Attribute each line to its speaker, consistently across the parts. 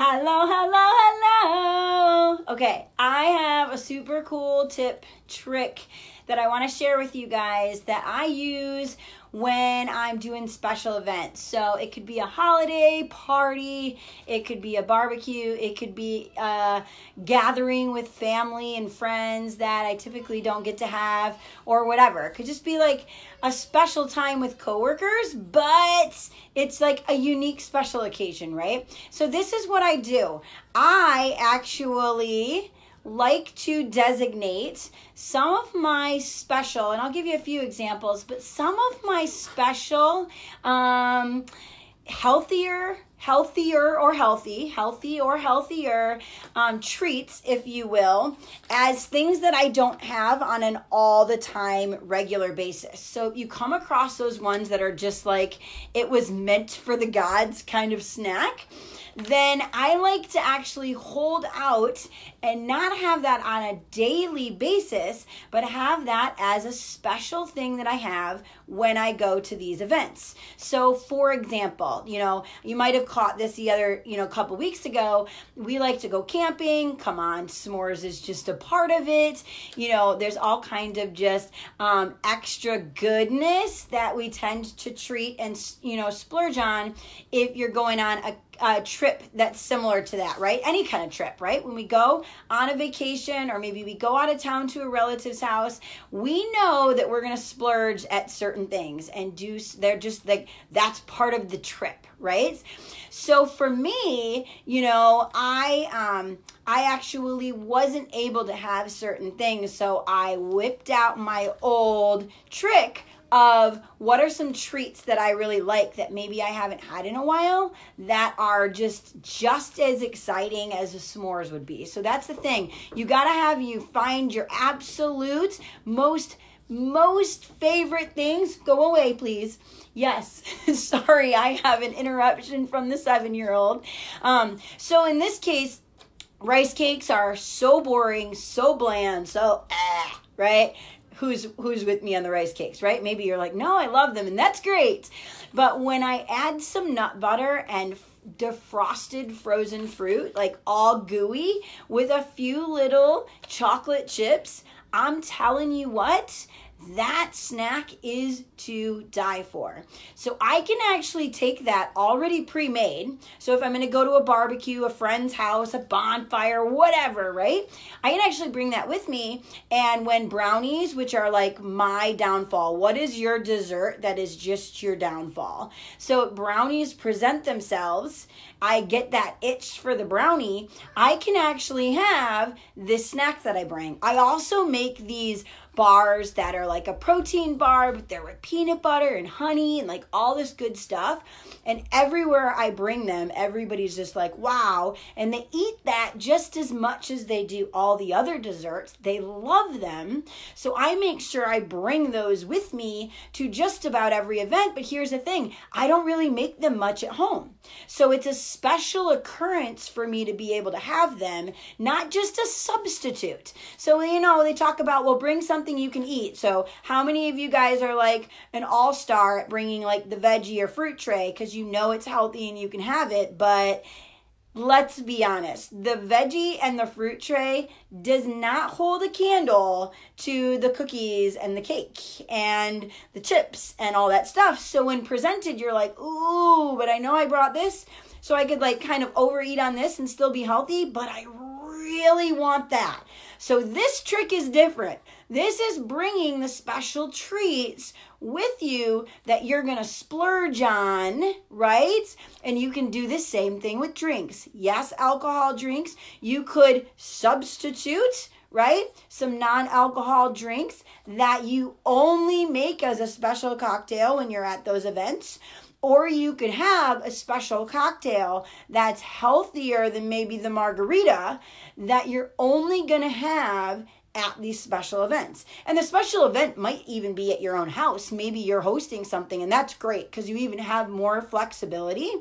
Speaker 1: Hello, hello, hello. Okay, I have a super cool tip, trick that I want to share with you guys that I use when I'm doing special events. So it could be a holiday party, it could be a barbecue, it could be a gathering with family and friends that I typically don't get to have, or whatever. It could just be like a special time with coworkers, but it's like a unique special occasion, right? So this is what I do. I actually like to designate some of my special, and I'll give you a few examples, but some of my special healthy or healthier treats, if you will, as things that I don't have on an all the time regular basis. So if you come across those ones that are just like it was meant for the gods kind of snack, then I like to actually hold out and not have that on a daily basis, but have that as a special thing that I have when I go to these events. So for example, you might have caught this the other, couple weeks ago. We like to go camping. Come on, s'mores is just a part of it. There's all kinds of just extra goodness that we tend to treat and, splurge on if you're going on a trip that's similar to that, right? Any kind of trip, right? When we go on a vacation or maybe we go out of town to a relative's house, we know that we're going to splurge at certain things and they're just like, that's part of the trip, right? So for me, I actually wasn't able to have certain things. So I whipped out my old trick of what are some treats that I really like that maybe I haven't had in a while that are just as exciting as a s'mores would be. So that's the thing. You got to find your absolute most favorite things. Go away, please. Yes. Sorry, I have an interruption from the 7-year-old. So in this case, rice cakes are so boring, so bland, so right? Who's with me on the rice cakes, right? Maybe you're like, no, I love them, and that's great. But when I add some nut butter and defrosted frozen fruit, like all gooey, with a few little chocolate chips, I'm telling you what, that snack is to die for. So I can actually take that already pre-made. So if I'm going to go to a barbecue, a friend's house, a bonfire, whatever, right? I can actually bring that with me. And when brownies, which are like my downfall, what is your dessert that is just your downfall? So brownies present themselves. I get that itch for the brownie. I can actually have this snack that I bring. I also make these bars that are like a protein bar, but they're with peanut butter and honey and like all this good stuff. And everywhere I bring them, everybody's just like, wow. And they eat that just as much as they do all the other desserts. They love them. So I make sure I bring those with me to just about every event. But here's the thing, I don't really make them much at home. So it's a special occurrence for me to be able to have them, not just a substitute. So, they talk about, well, bring something you can eat. So how many of you guys are like an all-star at bringing like the veggie or fruit tray because you know it's healthy and you can have it? But let's be honest, the veggie and the fruit tray does not hold a candle to the cookies and the cake and the chips and all that stuff. So when presented, you're like, ooh, but I know I brought this, so I could like kind of overeat on this and still be healthy, but I really want that. So this trick is different. This is bringing the special treats with you that you're going to splurge on, right? And you can do the same thing with drinks. Yes, alcohol drinks. You could substitute, right? Some non-alcohol drinks that you only make as a special cocktail when you're at those events. Or you could have a special cocktail that's healthier than maybe the margarita that you're only going to have at these special events. And the special event might even be at your own house. Maybe you're hosting something, and that's great because you even have more flexibility.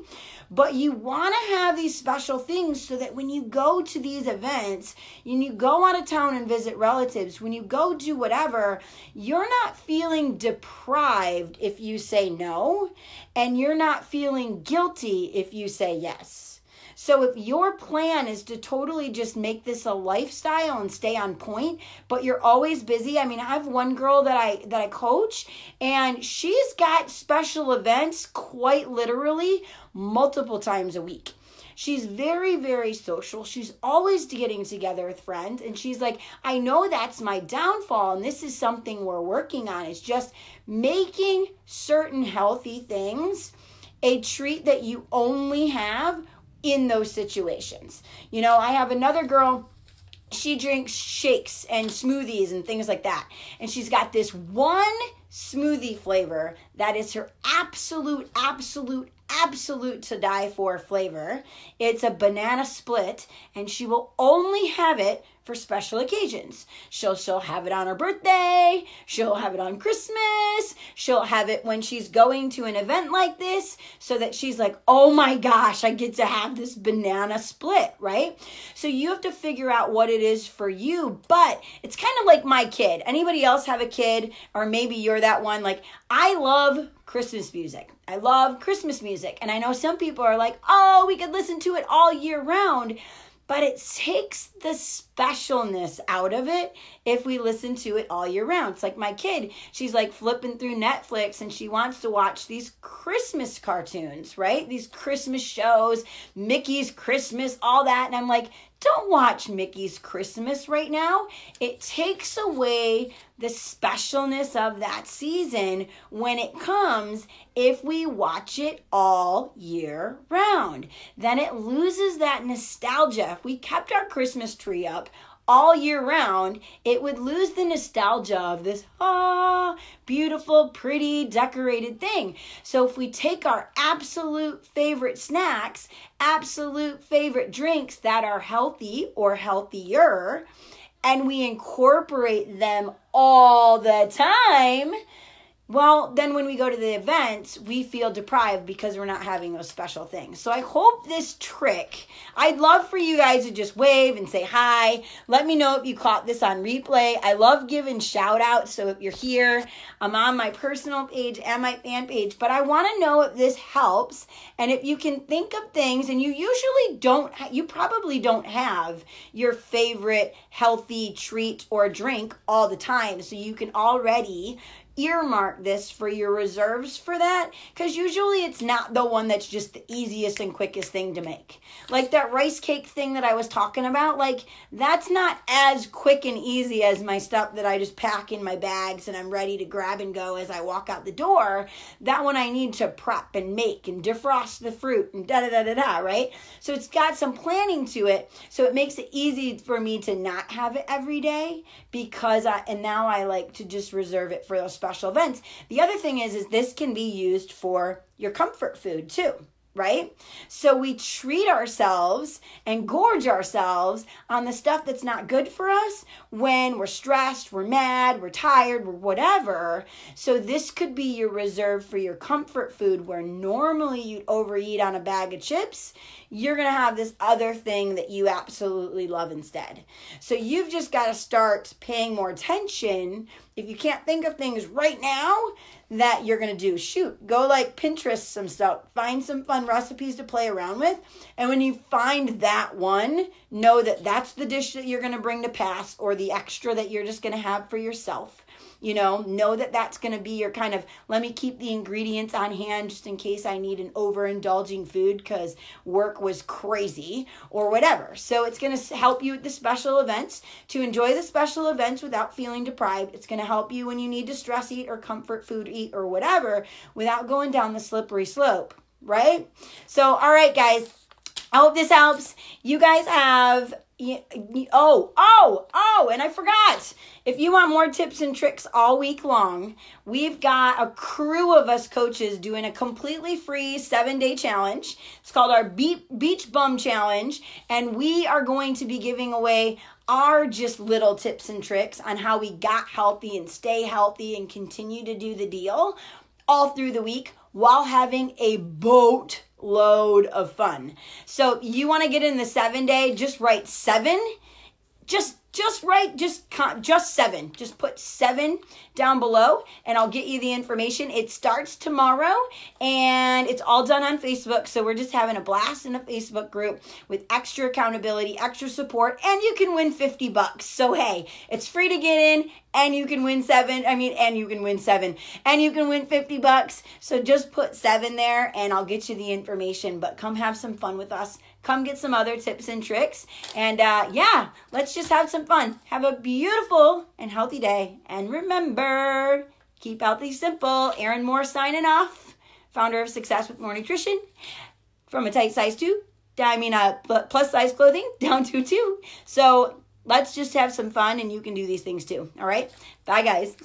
Speaker 1: But you want to have these special things so that when you go to these events, and you go out of town and visit relatives, when you go do whatever, you're not feeling deprived if you say no, and you're not feeling guilty if you say yes. So if your plan is to totally just make this a lifestyle and stay on point, but you're always busy. I mean, I have one girl that I coach, and she's got special events quite literally multiple times a week. She's very, very social. She's always getting together with friends. And she's like, I know that's my downfall. And this is something we're working on. It's just making certain healthy things a treat that you only have in those situations. You know, I have another girl, she drinks shakes and smoothies and things like that. And she's got this one smoothie flavor that is her absolute to die for flavor. It's a banana split, and she will only have it for special occasions. She'll have it on her birthday. She'll have it on Christmas. She'll have it when she's going to an event like this, so that she's like, oh my gosh, I get to have this banana split, right? So you have to figure out what it is for you, but it's kind of like my kid. Anybody else have a kid, or maybe you're that one? Like, I love Christmas music. I love Christmas music. And I know some people are like, oh, we could listen to it all year round. But it takes the specialness out of it if we listen to it all year round. It's like my kid, she's like flipping through Netflix and she wants to watch these Christmas cartoons, right? These Christmas shows, Mickey's Christmas, all that. And I'm like, don't watch Mickey's Christmas right now. It takes away the specialness of that season when it comes if we watch it all year round. Then it loses that nostalgia. If we kept our Christmas tree up all year round, it would lose the nostalgia of this beautiful, pretty, decorated thing. So if we take our absolute favorite snacks, absolute favorite drinks that are healthy or healthier, and we incorporate them all the time, well, then when we go to the events, we feel deprived because we're not having those special things. So I hope this trick, I'd love for you guys to just wave and say hi. Let me know if you caught this on replay. I love giving shout outs. So if you're here, I'm on my personal page and my fan page, but I want to know if this helps. And if you can think of things, and you usually don't, you probably don't have your favorite healthy treat or drink all the time. So you can already earmark this for your reserves for that, because usually it's not the one that's just the easiest and quickest thing to make. Like that rice cake thing that I was talking about, like that's not as quick and easy as my stuff that I just pack in my bags and I'm ready to grab and go as I walk out the door. That one I need to prep and make and defrost the fruit and da-da-da-da-da, right? So it's got some planning to it, so it makes it easy for me to not have it every day, because now I like to just reserve it for those special events. The other thing is this can be used for your comfort food too, right? So we treat ourselves and gorge ourselves on the stuff that's not good for us when we're stressed, we're mad, we're tired, we're whatever. So this could be your reserve for your comfort food, where normally you'd overeat on a bag of chips. You're going to have this other thing that you absolutely love instead. So you've just got to start paying more attention. If you can't think of things right now that you're going to do, shoot, go like Pinterest some stuff, find some fun recipes to play around with. And when you find that one, know that that's the dish that you're going to bring to pass, or the extra that you're just going to have for yourself. You know that that's going to be your kind of, let me keep the ingredients on hand just in case I need an overindulging food because work was crazy or whatever. So it's going to help you with the special events to enjoy the special events without feeling deprived. It's going to help you when you need to stress eat or comfort food eat or whatever without going down the slippery slope, right? So, all right, guys, I hope this helps. You guys have... and I forgot. If you want more tips and tricks all week long, we've got a crew of us coaches doing a completely free 7-day challenge. It's called our Beach Bum Challenge, and we are going to be giving away our just little tips and tricks on how we got healthy and stay healthy and continue to do the deal all through the week while having a boatload of fun. So you want to get in the 7-day, just write 7. Just just write, just 7. Just put 7 down below and I'll get you the information. It starts tomorrow and it's all done on Facebook. So we're just having a blast in a Facebook group with extra accountability, extra support, and you can win $50. So hey, it's free to get in and you can win 7. And you can win 7 and you can win $50. So just put 7 there and I'll get you the information, but come have some fun with us. Come get some other tips and tricks. And yeah, let's just have some fun. Have a beautiful and healthy day. And remember, keep healthy simple. Erin Moore signing off, founder of Success with More Nutrition. From a tight size 2, plus size clothing down to 2. So let's just have some fun and you can do these things too. All right. Bye guys.